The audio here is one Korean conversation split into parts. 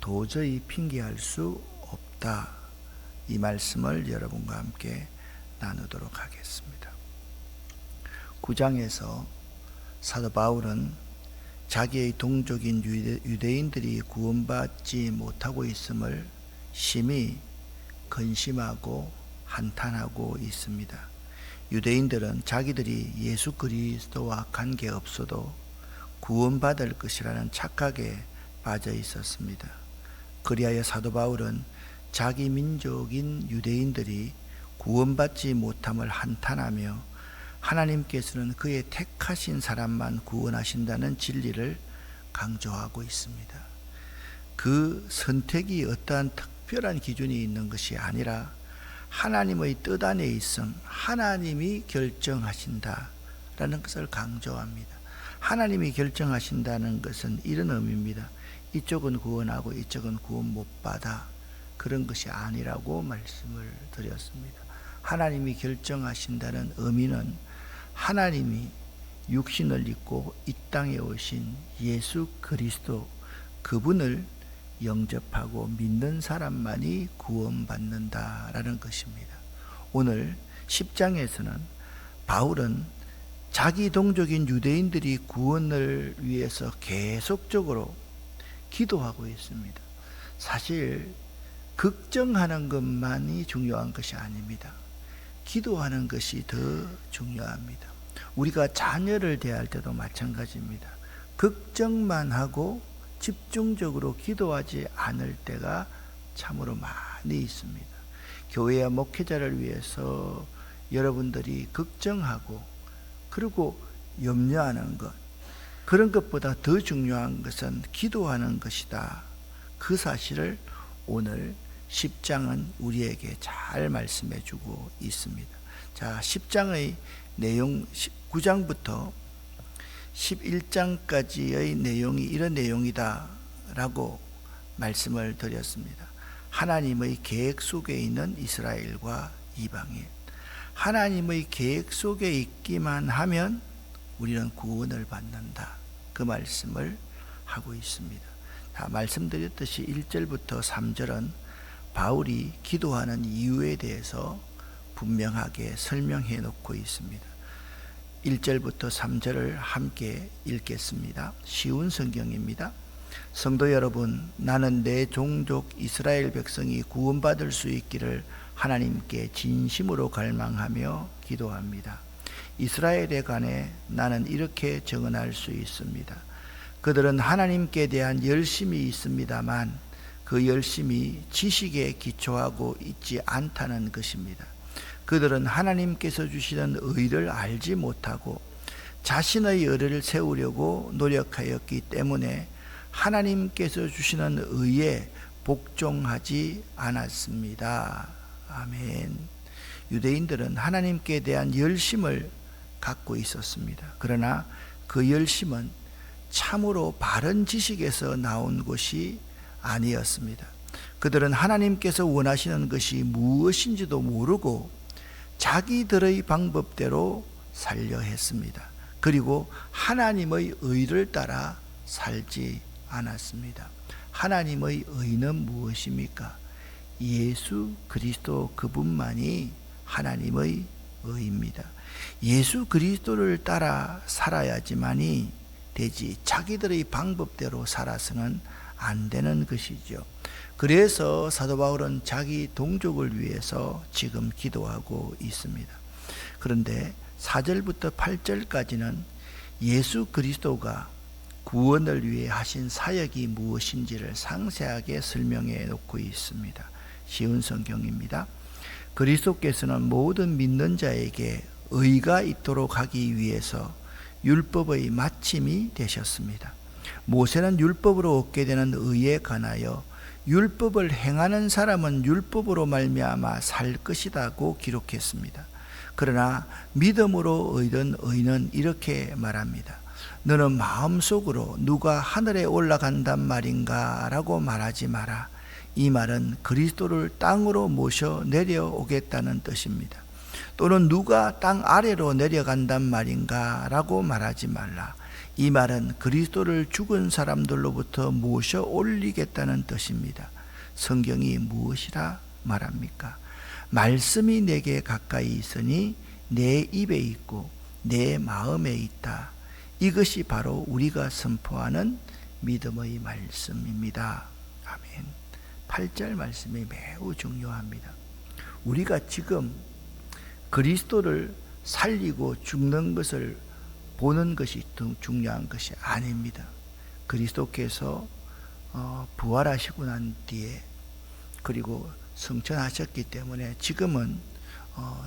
도저히 핑계할 수 없다. 이 말씀을 여러분과 함께 나누도록 하겠습니다. 9장에서 사도 바울은 자기의 동족인 유대인들이 구원받지 못하고 있음을 심히 근심하고 한탄하고 있습니다. 유대인들은 자기들이 예수 그리스도와 관계없어도 구원받을 것이라는 착각에 빠져 있었습니다. 그리하여 사도 바울은 자기 민족인 유대인들이 구원받지 못함을 한탄하며 하나님께서는 그의 택하신 사람만 구원하신다는 진리를 강조하고 있습니다. 그 선택이 어떠한 특별한 기준이 있는 것이 아니라 하나님의 뜻 안에 있음, 하나님이 결정하신다라는 것을 강조합니다. 하나님이 결정하신다는 것은 이런 의미입니다. 이쪽은 구원하고 이쪽은 구원 못 받아, 그런 것이 아니라고 말씀을 드렸습니다. 하나님이 결정하신다는 의미는 하나님이 육신을 입고 이 땅에 오신 예수 그리스도, 그분을 영접하고 믿는 사람만이 구원받는다라는 것입니다. 오늘 10장에서는 바울은 자기 동족인 유대인들이 구원을 위해서 계속적으로 기도하고 있습니다. 사실 걱정하는 것만이 중요한 것이 아닙니다. 기도하는 것이 더 중요합니다. 우리가 자녀를 대할 때도 마찬가지입니다. 걱정만 하고 집중적으로 기도하지 않을 때가 참으로 많이 있습니다. 교회와 목회자를 위해서 여러분들이 걱정하고 그리고 염려하는 것, 그런 것보다 더 중요한 것은 기도하는 것이다. 그 사실을 오늘 10장은 우리에게 잘 말씀해 주고 있습니다. 자, 10장의 내용, 9장부터 11장까지의 내용이 이런 내용이다 라고 말씀을 드렸습니다. 하나님의 계획 속에 있는 이스라엘과 이방인, 하나님의 계획 속에 있기만 하면 우리는 구원을 받는다, 그 말씀을 하고 있습니다. 다 말씀드렸듯이 1절부터 3절은 바울이 기도하는 이유에 대해서 분명하게 설명해 놓고 있습니다. 1절부터 3절을 함께 읽겠습니다. 쉬운 성경입니다. 성도 여러분, 나는 내 종족 이스라엘 백성이 구원받을 수 있기를 하나님께 진심으로 갈망하며 기도합니다. 이스라엘에 관해 나는 이렇게 증언할 수 있습니다. 그들은 하나님께 대한 열심이 있습니다만 그 열심이 지식에 기초하고 있지 않다는 것입니다. 그들은 하나님께서 주시는 의를 알지 못하고 자신의 의를 세우려고 노력하였기 때문에 하나님께서 주시는 의에 복종하지 않았습니다. 아멘. 유대인들은 하나님께 대한 열심을 갖고 있었습니다. 그러나 그 열심은 참으로 바른 지식에서 나온 것이 아니었습니다. 그들은 하나님께서 원하시는 것이 무엇인지도 모르고 자기들의 방법대로 살려 했습니다. 그리고 하나님의 의를 따라 살지 않았습니다. 하나님의 의는 무엇입니까? 예수 그리스도 그분만이 하나님의 의입니다. 예수 그리스도를 따라 살아야지만이 되지 자기들의 방법대로 살아서는 안 되는 것이죠. 그래서 사도 바울은 자기 동족을 위해서 지금 기도하고 있습니다. 그런데 4절부터 8절까지는 예수 그리스도가 구원을 위해 하신 사역이 무엇인지를 상세하게 설명해 놓고 있습니다. 쉬운 성경입니다. 그리스도께서는 모든 믿는 자에게 의가 있도록 하기 위해서 율법의 마침이 되셨습니다. 모세는 율법으로 얻게 되는 의에 관하여 율법을 행하는 사람은 율법으로 말미암아 살 것이라고 기록했습니다. 그러나 믿음으로 얻은 의는 이렇게 말합니다. 너는 마음속으로 누가 하늘에 올라간단 말인가 라고 말하지 마라. 이 말은 그리스도를 땅으로 모셔 내려오겠다는 뜻입니다. 또는 누가 땅 아래로 내려간단 말인가 라고 말하지 말라. 이 말은 그리스도를 죽은 사람들로부터 모셔 올리겠다는 뜻입니다. 성경이 무엇이라 말합니까? 말씀이 내게 가까이 있으니 내 입에 있고 내 마음에 있다. 이것이 바로 우리가 선포하는 믿음의 말씀입니다. 아멘. 8절 말씀이 매우 중요합니다. 우리가 지금 그리스도를 살리고 죽는 것을 보는 것이 중요한 것이 아닙니다. 그리스도께서 부활하시고 난 뒤에 그리고 승천하셨기 때문에 지금은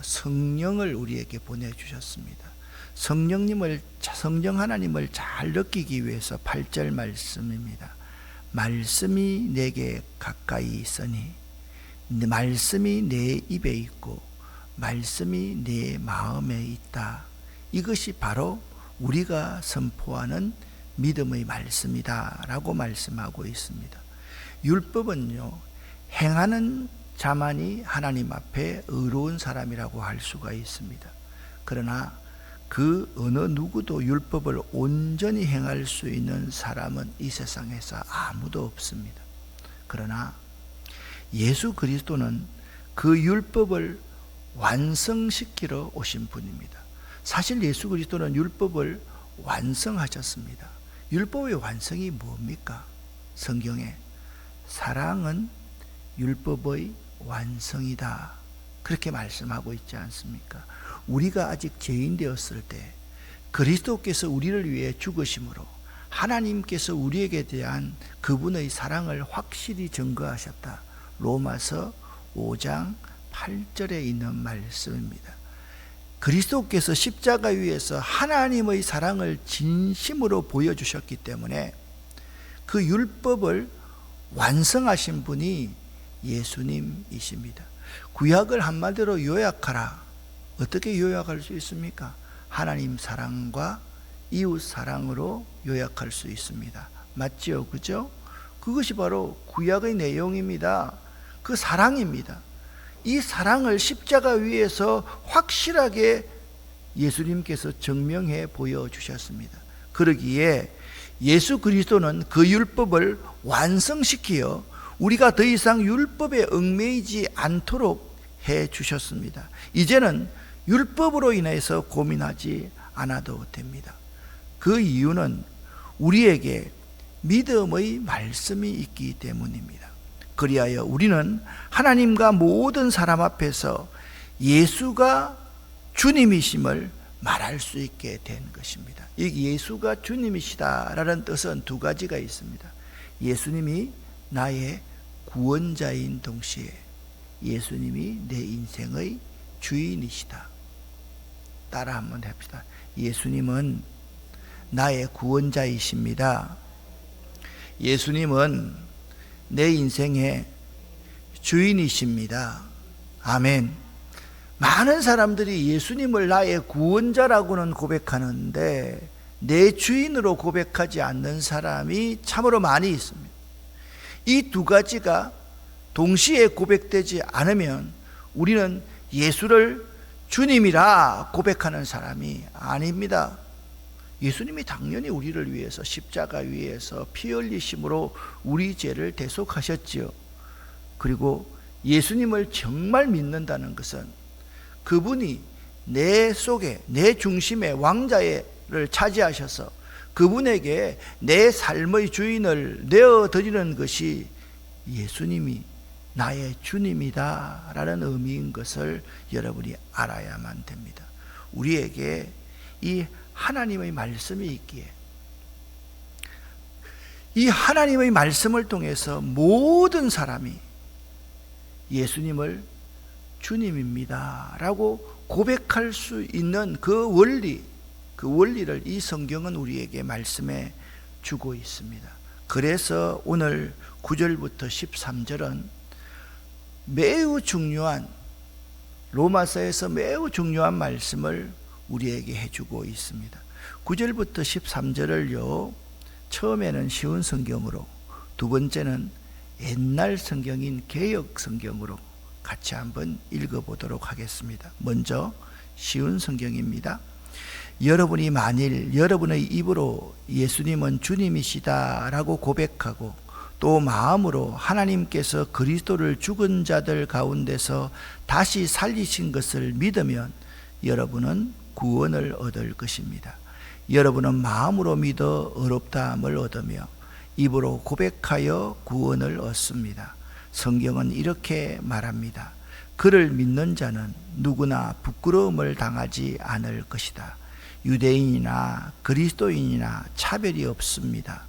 성령을 우리에게 보내주셨습니다. 성령 하나님을 잘 느끼기 위해서 8절 말씀입니다. 말씀이 내게 가까이 있으니 말씀이 내 입에 있고 말씀이 내 마음에 있다. 이것이 바로 우리가 선포하는 믿음의 말씀이다 라고 말씀하고 있습니다. 율법은요, 행하는 자만이 하나님 앞에 의로운 사람이라고 할 수가 있습니다. 그러나 그 어느 누구도 율법을 온전히 행할 수 있는 사람은 이 세상에서 아무도 없습니다. 그러나 예수 그리스도는 그 율법을 완성시키러 오신 분입니다. 사실 예수 그리스도는 율법을 완성하셨습니다. 율법의 완성이 뭡니까? 성경에 사랑은 율법의 완성이다 그렇게 말씀하고 있지 않습니까? 우리가 아직 죄인 되었을 때 그리스도께서 우리를 위해 죽으심으로 하나님께서 우리에게 대한 그분의 사랑을 확실히 증거하셨다. 로마서 5장 8절에 있는 말씀입니다. 그리스도께서 십자가 위에서 하나님의 사랑을 진심으로 보여주셨기 때문에 그 율법을 완성하신 분이 예수님이십니다. 구약을 한마디로 요약하라. 어떻게 요약할 수 있습니까? 하나님 사랑과 이웃 사랑으로 요약할 수 있습니다. 맞지요? 그죠? 그것이 바로 구약의 내용입니다. 그 사랑입니다. 이 사랑을 십자가 위에서 확실하게 예수님께서 증명해 보여주셨습니다. 그러기에 예수 그리스도는 그 율법을 완성시키어 우리가 더 이상 율법에 얽매이지 않도록 해 주셨습니다. 이제는 율법으로 인해서 고민하지 않아도 됩니다. 그 이유는 우리에게 믿음의 말씀이 있기 때문입니다. 그리하여 우리는 하나님과 모든 사람 앞에서 예수가 주님이심을 말할 수 있게 된 것입니다. 이 예수가 주님이시다라는 뜻은 두 가지가 있습니다. 예수님이 나의 구원자인 동시에 예수님이 내 인생의 주인이시다. 따라 한번 해봅시다. 예수님은 나의 구원자이십니다. 예수님은 내 인생의 주인이십니다. 아멘. 많은 사람들이 예수님을 나의 구원자라고는 고백하는데 내 주인으로 고백하지 않는 사람이 참으로 많이 있습니다. 이 두 가지가 동시에 고백되지 않으면 우리는 예수를 주님이라 고백하는 사람이 아닙니다. 예수님이 당연히 우리를 위해서 십자가 위에서 피 흘리심으로 우리 죄를 대속하셨지요. 그리고 예수님을 정말 믿는다는 것은 그분이 내 속에 내 중심에 왕자를 차지하셔서 그분에게 내 삶의 주인을 내어드리는 것이 예수님이 나의 주님이다 라는 의미인 것을 여러분이 알아야만 됩니다. 우리에게 이 하나님의 말씀이 있기에 이 하나님의 말씀을 통해서 모든 사람이 예수님을 주님입니다 라고 고백할 수 있는 그 원리를 이 성경은 우리에게 말씀해 주고 있습니다. 그래서 오늘 9절부터 13절은 매우 중요한 로마서에서 매우 중요한 말씀을 우리에게 해주고 있습니다. 9절부터 13절을요 처음에는 쉬운 성경으로 두 번째는 옛날 성경인 개역 성경으로 같이 한번 읽어보도록 하겠습니다. 먼저 쉬운 성경입니다. 여러분이 만일 여러분의 입으로 예수님은 주님이시다라고 고백하고 또 마음으로 하나님께서 그리스도를 죽은 자들 가운데서 다시 살리신 것을 믿으면 여러분은 구원을 얻을 것입니다. 여러분은 마음으로 믿어 의롭다함을 얻으며 입으로 고백하여 구원을 얻습니다. 성경은 이렇게 말합니다. 그를 믿는 자는 누구나 부끄러움을 당하지 않을 것이다. 유대인이나 그리스도인이나 차별이 없습니다.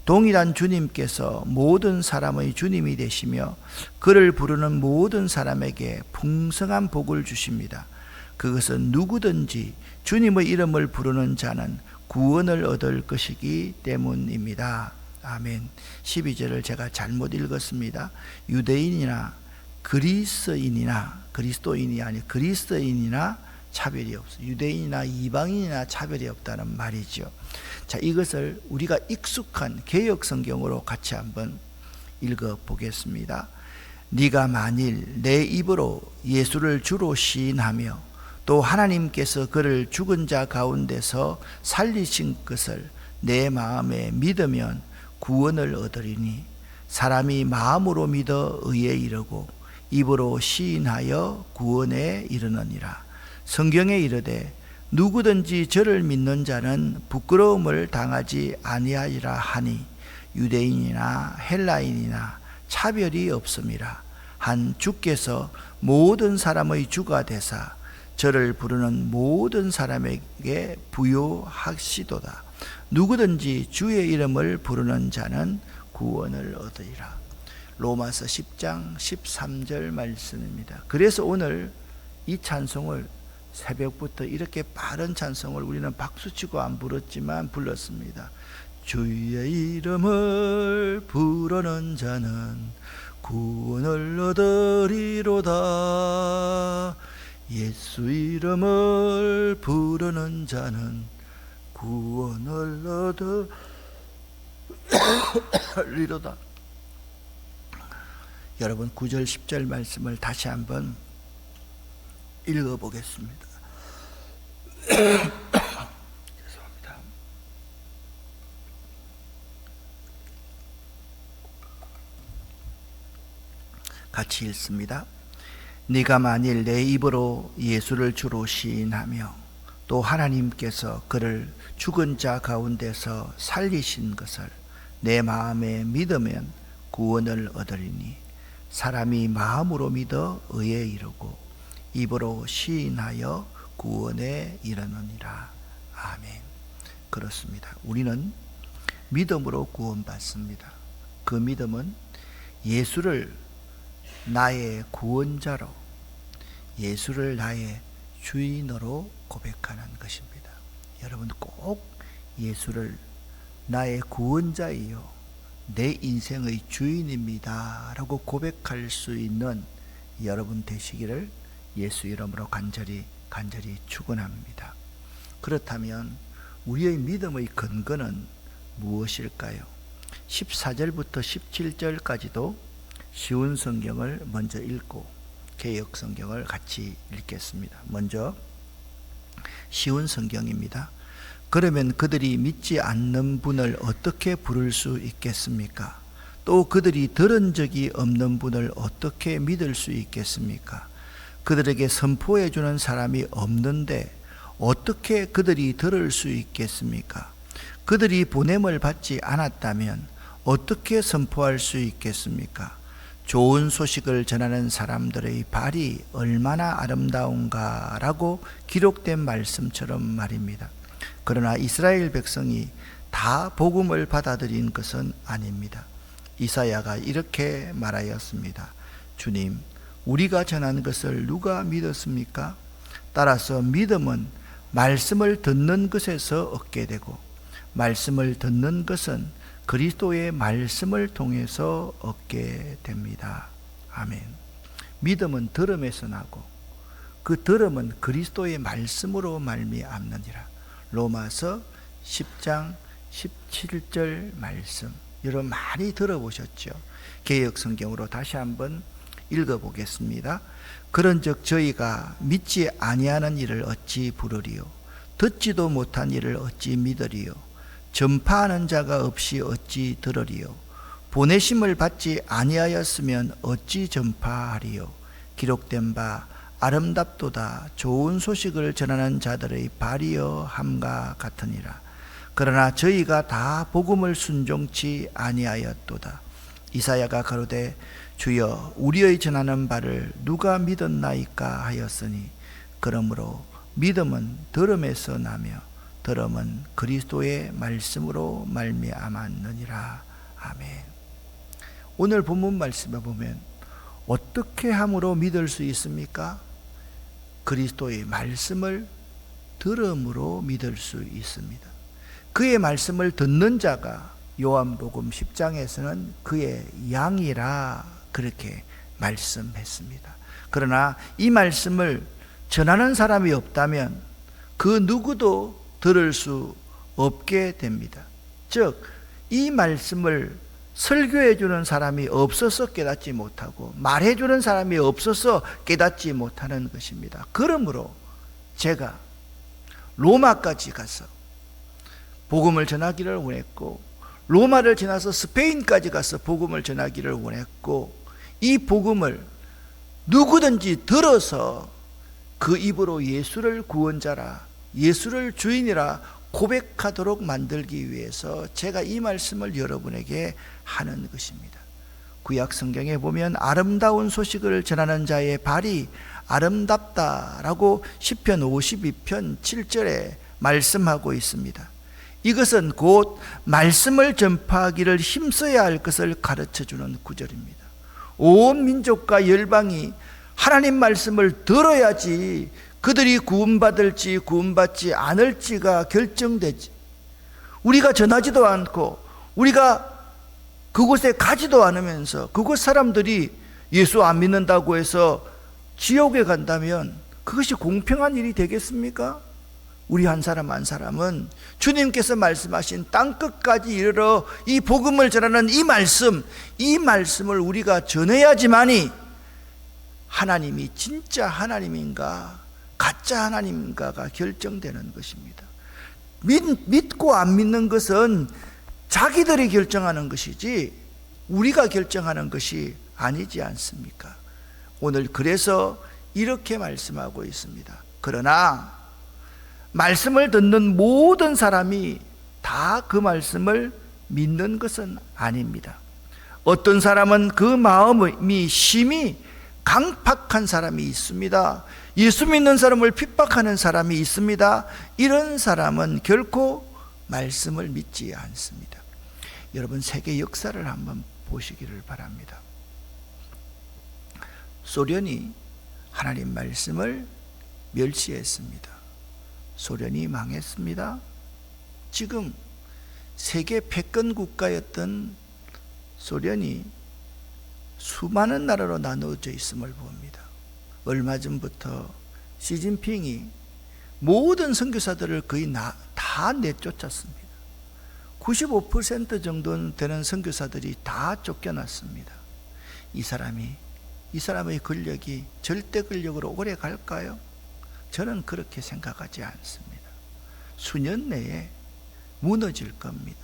동일한 주님께서 모든 사람의 주님이 되시며 그를 부르는 모든 사람에게 풍성한 복을 주십니다. 그것은 누구든지 주님의 이름을 부르는 자는 구원을 얻을 것이기 때문입니다. 아멘. 12절을 제가 잘못 읽었습니다. 유대인이나 그리스도인이 아니 그리스도인이나 차별이 없어. 유대인이나 이방인이나 차별이 없다는 말이죠. 자, 이것을 우리가 익숙한 개역 성경으로 같이 한번 읽어 보겠습니다. 네가 만일 내 입으로 예수를 주로 시인하며 또 하나님께서 그를 죽은 자 가운데서 살리신 것을 내 마음에 믿으면 구원을 얻으리니 사람이 마음으로 믿어 의에 이르고 입으로 시인하여 구원에 이르느니라. 성경에 이르되 누구든지 저를 믿는 자는 부끄러움을 당하지 아니하리라 하니 유대인이나 헬라인이나 차별이 없음이라. 한 주께서 모든 사람의 주가 되사 저를 부르는 모든 사람에게 부요하시도다. 누구든지 주의 이름을 부르는 자는 구원을 얻으리라. 로마서 10장 13절 말씀입니다. 그래서 오늘 이 찬송을 새벽부터 이렇게 빠른 찬송을 우리는 박수치고 안 불렀지만 불렀습니다. 주의 이름을 부르는 자는 구원을 얻으리로다. 예수 이름을 부르는 자는 구원을 얻으리로다. 여러분 9절 10절 말씀을 다시 한번 읽어보겠습니다. 죄송합니다. 같이 읽습니다. 네가 만일 내 입으로 예수를 주로 시인하며 또 하나님께서 그를 죽은 자 가운데서 살리신 것을 내 마음에 믿으면 구원을 얻으리니 사람이 마음으로 믿어 의에 이르고 입으로 시인하여 구원에 이르느니라. 아멘. 그렇습니다. 우리는 믿음으로 구원받습니다. 그 믿음은 예수를 나의 구원자로, 예수를 나의 주인으로 고백하는 것입니다. 여러분 꼭 예수를 나의 구원자이요 내 인생의 주인입니다 라고 고백할 수 있는 여러분 되시기를 예수 이름으로 간절히 축원합니다. 그렇다면 우리의 믿음의 근거는 무엇일까요? 14절부터 17절까지도 쉬운 성경을 먼저 읽고 개역 성경을 같이 읽겠습니다. 먼저 쉬운 성경입니다. 그러면 그들이 믿지 않는 분을 어떻게 부를 수 있겠습니까? 또 그들이 들은 적이 없는 분을 어떻게 믿을 수 있겠습니까? 그들에게 선포해 주는 사람이 없는데 어떻게 그들이 들을 수 있겠습니까? 그들이 보냄을 받지 않았다면 어떻게 선포할 수 있겠습니까? 좋은 소식을 전하는 사람들의 발이 얼마나 아름다운가라고 기록된 말씀처럼 말입니다. 그러나 이스라엘 백성이 다 복음을 받아들인 것은 아닙니다. 이사야가 이렇게 말하였습니다. 주님, 우리가 전한 것을 누가 믿었습니까? 따라서 믿음은 말씀을 듣는 것에서 얻게 되고 말씀을 듣는 것은 그리스도의 말씀을 통해서 얻게 됩니다. 아멘. 믿음은 들음에서 나고 그 들음은 그리스도의 말씀으로 말미암느니라. 로마서 10장 17절 말씀 여러분 많이 들어보셨죠? 개역 성경으로 다시 한번 읽어보겠습니다. 그런즉 저희가 믿지 아니하는 일을 어찌 부르리요? 듣지도 못한 일을 어찌 믿으리요? 전파하는 자가 없이 어찌 들으리요? 보내심을 받지 아니하였으면 어찌 전파하리요? 기록된 바 아름답도다 좋은 소식을 전하는 자들의 발이여 함과 같으니라. 그러나 저희가 다 복음을 순종치 아니하였도다. 이사야가 가로되 주여 우리의 전하는 바를 누가 믿었나이까 하였으니 그러므로 믿음은 들음에서 나며 들음은 그리스도의 말씀으로 말미암았느니라. 아멘. 오늘 본문 말씀에 보면 어떻게 함으로 믿을 수 있습니까? 그리스도의 말씀을 들음으로 믿을 수 있습니다. 그의 말씀을 듣는 자가 요한복음 10장에서는 그의 양이라 그렇게 말씀했습니다. 그러나 이 말씀을 전하는 사람이 없다면 그 누구도 들을 수 없게 됩니다. 즉, 이 말씀을 설교해 주는 사람이 없어서 깨닫지 못하고 말해 주는 사람이 없어서 깨닫지 못하는 것입니다. 그러므로 제가 로마까지 가서 복음을 전하기를 원했고, 로마를 지나서 스페인까지 가서 복음을 전하기를 원했고, 이 복음을 누구든지 들어서 그 입으로 예수를 구원자라, 예수를 주인이라 고백하도록 만들기 위해서 제가 이 말씀을 여러분에게 하는 것입니다. 구약 성경에 보면 아름다운 소식을 전하는 자의 발이 아름답다라고 시편 52편 7절에 말씀하고 있습니다. 이것은 곧 말씀을 전파하기를 힘써야 할 것을 가르쳐주는 구절입니다. 온 민족과 열방이 하나님 말씀을 들어야지 그들이 구원받을지 구원받지 않을지가 결정되지. 우리가 전하지도 않고 우리가 그곳에 가지도 않으면서 그곳 사람들이 예수 안 믿는다고 해서 지옥에 간다면 그것이 공평한 일이 되겠습니까? 우리 한 사람 한 사람은 주님께서 말씀하신 땅끝까지 이르러 이 복음을 전하는 이 말씀을 우리가 전해야지만이 하나님이 진짜 하나님인가 가짜 하나님인가가 결정되는 것입니다. 믿고 안 믿는 것은 자기들이 결정하는 것이지 우리가 결정하는 것이 아니지 않습니까? 오늘 그래서 이렇게 말씀하고 있습니다. 그러나 말씀을 듣는 모든 사람이 다 그 말씀을 믿는 것은 아닙니다. 어떤 사람은 그 마음이 심히 강팍한 사람이 있습니다. 예수 믿는 사람을 핍박하는 사람이 있습니다. 이런 사람은 결코 말씀을 믿지 않습니다. 여러분, 세계 역사를 한번 보시기를 바랍니다. 소련이 하나님 말씀을 멸시했습니다. 소련이 망했습니다. 지금 세계 패권 국가였던 소련이 수많은 나라로 나누어져 있음을 봅니다. 얼마 전부터 시진핑이 모든 선교사들을 거의 다 내쫓았습니다. 95% 정도 되는 선교사들이 다 쫓겨났습니다. 이 사람의 권력이 절대 권력으로 오래 갈까요? 저는 그렇게 생각하지 않습니다. 수년 내에 무너질 겁니다.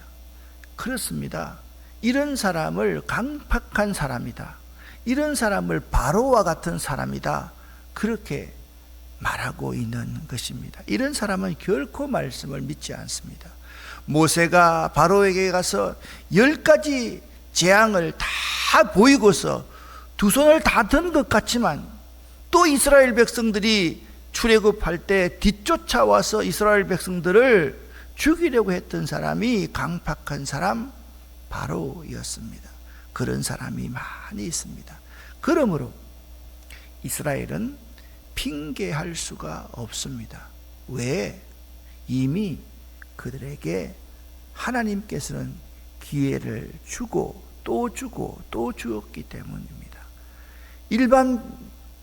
그렇습니다. 이런 사람을 강팍한 사람이다, 이런 사람을 바로와 같은 사람이다, 그렇게 말하고 있는 것입니다. 이런 사람은 결코 말씀을 믿지 않습니다. 모세가 바로에게 가서 10가지 재앙을 다 보이고서 두 손을 다 든 것 같지만 또 이스라엘 백성들이 출애굽할 때 뒤쫓아와서 이스라엘 백성들을 죽이려고 했던 사람이 강팍한 사람 바로였습니다. 그런 사람이 많이 있습니다. 그러므로 이스라엘은 핑계할 수가 없습니다. 왜? 이미 그들에게 하나님께서는 기회를 주고 또 주고 또 주었기 때문입니다.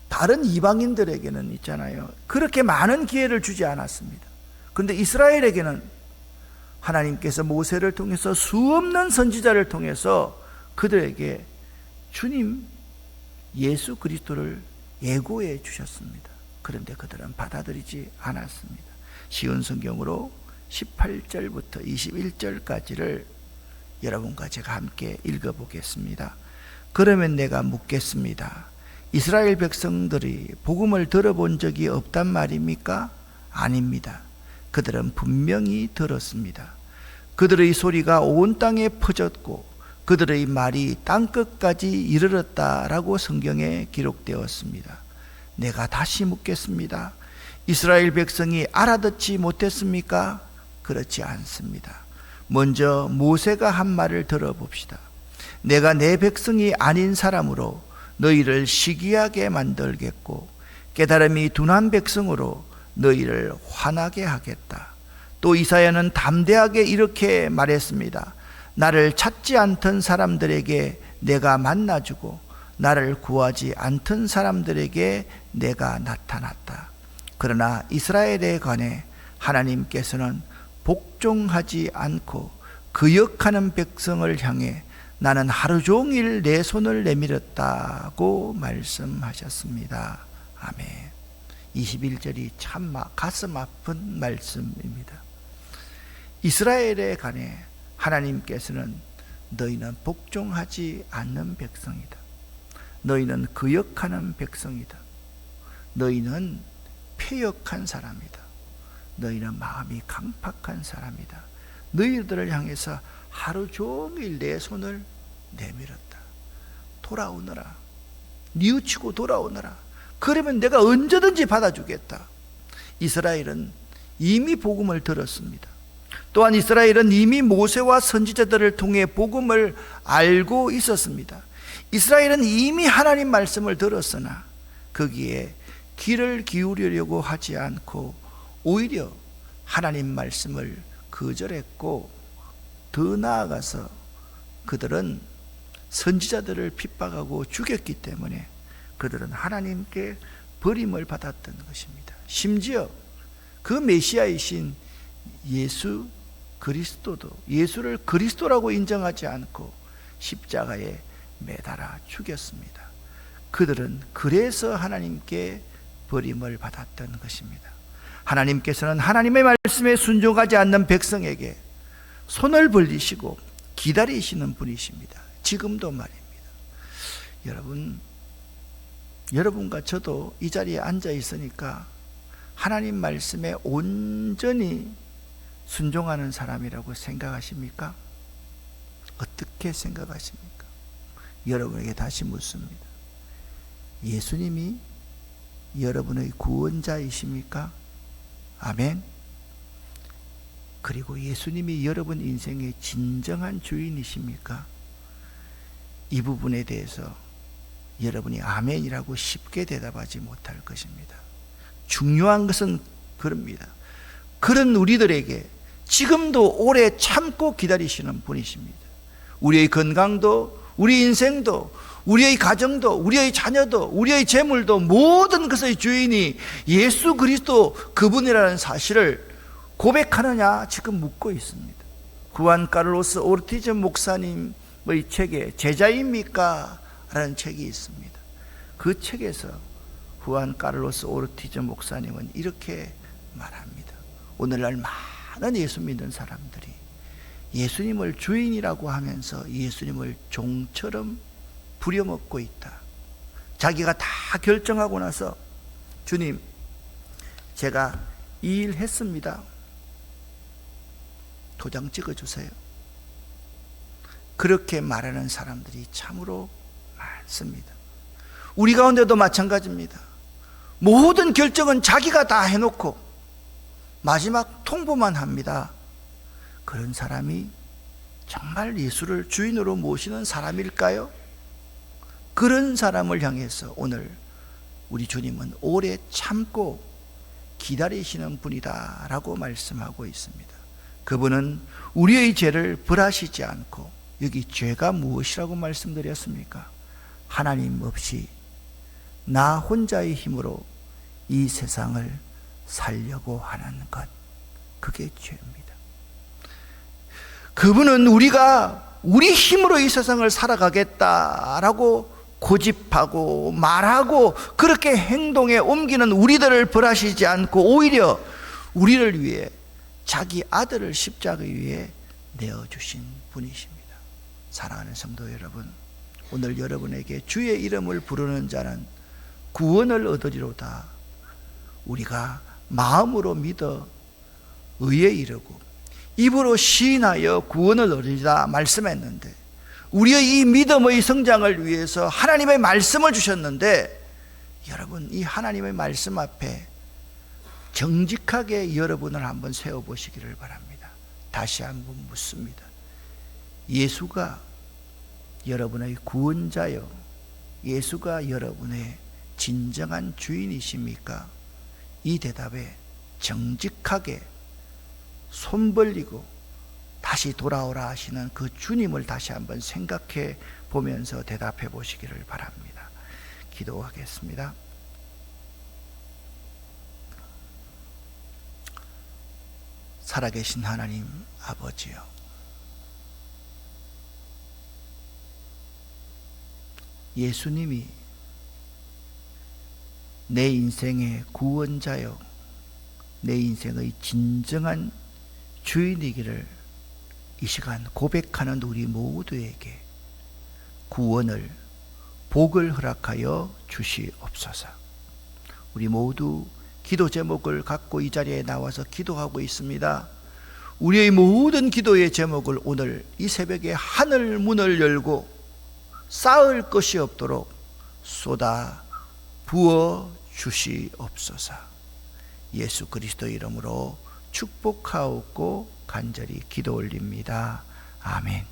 다른 이방인들에게는 있잖아요, 그렇게 많은 기회를 주지 않았습니다. 그런데 이스라엘에게는 하나님께서 모세를 통해서 수없는 선지자를 통해서 그들에게 주님 예수 그리스도를 예고해 주셨습니다. 그런데 그들은 받아들이지 않았습니다. 쉬운 성경으로 18절부터 21절까지를 여러분과 제가 함께 읽어보겠습니다. 그러면 내가 묻겠습니다. 이스라엘 백성들이 복음을 들어본 적이 없단 말입니까? 아닙니다. 그들은 분명히 들었습니다. 그들의 소리가 온 땅에 퍼졌고 그들의 말이 땅끝까지 이르렀다라고 성경에 기록되었습니다. 내가 다시 묻겠습니다. 이스라엘 백성이 알아듣지 못했습니까? 그렇지 않습니다. 먼저 모세가 한 말을 들어봅시다. 내가 내 백성이 아닌 사람으로 너희를 시기하게 만들겠고 깨달음이 둔한 백성으로 너희를 화나게 하겠다. 또 이사야는 담대하게 이렇게 말했습니다. 나를 찾지 않던 사람들에게 내가 만나주고 나를 구하지 않던 사람들에게 내가 나타났다. 그러나 이스라엘에 관해 하나님께서는 복종하지 않고 거역하는 백성을 향해 나는 하루 종일 내 손을 내밀었다고 말씀하셨습니다. 아멘. 21절이 참 가슴 아픈 말씀입니다. 이스라엘에 관해 하나님께서는 너희는 복종하지 않는 백성이다. 너희는 거역하는 백성이다. 너희는 패역한 사람이다. 너희는 마음이 강팍한 사람이다. 너희들을 향해서 하루 종일 내 손을 내밀었다. 돌아오너라. 뉘우치고 돌아오너라. 그러면 내가 언제든지 받아주겠다. 이스라엘은 이미 복음을 들었습니다. 또한 이스라엘은 이미 모세와 선지자들을 통해 복음을 알고 있었습니다. 이스라엘은 이미 하나님 말씀을 들었으나 거기에 귀를 기울이려고 하지 않고 오히려 하나님 말씀을 거절했고, 더 나아가서 그들은 선지자들을 핍박하고 죽였기 때문에 그들은 하나님께 버림을 받았던 것입니다. 심지어 그 메시아이신 예수 그리스도도 예수를 그리스도라고 인정하지 않고 십자가에 매달아 죽였습니다. 그들은 그래서 하나님께 버림을 받았던 것입니다. 하나님께서는 하나님의 말씀에 순종하지 않는 백성에게 손을 벌리시고 기다리시는 분이십니다. 지금도 말입니다. 여러분과 저도 이 자리에 앉아 있으니까 하나님 말씀에 온전히 순종하는 사람이라고 생각하십니까? 어떻게 생각하십니까? 여러분에게 다시 묻습니다. 예수님이 여러분의 구원자이십니까? 아멘. 그리고 예수님이 여러분 인생의 진정한 주인이십니까? 이 부분에 대해서 여러분이 아멘이라고 쉽게 대답하지 못할 것입니다. 중요한 것은 그럽니다. 그런 우리들에게 지금도 오래 참고 기다리시는 분이십니다. 우리의 건강도, 우리 인생도, 우리의 가정도, 우리의 자녀도, 우리의 재물도 모든 것의 주인이 예수 그리스도 그분이라는 사실을 고백하느냐 지금 묻고 있습니다. 후안 카를로스 오르티즈 목사님의 책에 제자입니까? 라는 책이 있습니다. 그 책에서 후안 카를로스 오르티즈 목사님은 이렇게 말합니다. 오늘날 많은 예수 믿는 사람들이 예수님을 주인이라고 하면서 예수님을 종처럼 부려먹고 있다. 자기가 다 결정하고 나서 주님, 제가 이 일 했습니다. 도장 찍어주세요. 그렇게 말하는 사람들이 참으로 많습니다. 우리 가운데도 마찬가지입니다. 모든 결정은 자기가 다 해놓고 마지막 통보만 합니다. 그런 사람이 정말 예수를 주인으로 모시는 사람일까요? 그런 사람을 향해서 오늘 우리 주님은 오래 참고 기다리시는 분이다 라고 말씀하고 있습니다. 그분은 우리의 죄를 벌하시지 않고, 여기 죄가 무엇이라고 말씀드렸습니까? 하나님 없이 나 혼자의 힘으로 이 세상을 살려고 하는 것, 그게 죄입니다. 그분은 우리가 우리 힘으로 이 세상을 살아가겠다라고 고집하고 말하고 그렇게 행동에 옮기는 우리들을 벌하시지 않고 오히려 우리를 위해 자기 아들을 십자가 위에 내어주신 분이십니다. 사랑하는 성도 여러분, 오늘 여러분에게 주의 이름을 부르는 자는 구원을 얻으리로다. 우리가 마음으로 믿어 의에 이르고 입으로 시인하여 구원을 얻으리라 말씀했는데, 우리의 이 믿음의 성장을 위해서 하나님의 말씀을 주셨는데, 여러분 이 하나님의 말씀 앞에 정직하게 여러분을 한번 세워보시기를 바랍니다. 다시 한번 묻습니다. 예수가 여러분의 구원자요, 예수가 여러분의 진정한 주인이십니까? 이 대답에 정직하게 손 벌리고 다시 돌아오라 하시는 그 주님을 다시 한번 생각해 보면서 대답해 보시기를 바랍니다. 기도하겠습니다. 살아계신 하나님 아버지요, 예수님이 내 인생의 구원자요, 내 인생의 진정한 주인이기를 이 시간 고백하는 우리 모두에게 구원을, 복을 허락하여 주시옵소서. 우리 모두 기도 제목을 갖고 이 자리에 나와서 기도하고 있습니다. 우리의 모든 기도의 제목을 오늘 이 새벽에 하늘 문을 열고 쌓을 것이 없도록 쏟아 부어 주시옵소서. 예수 그리스도 이름으로 축복하옵고 간절히 기도 올립니다. 아멘.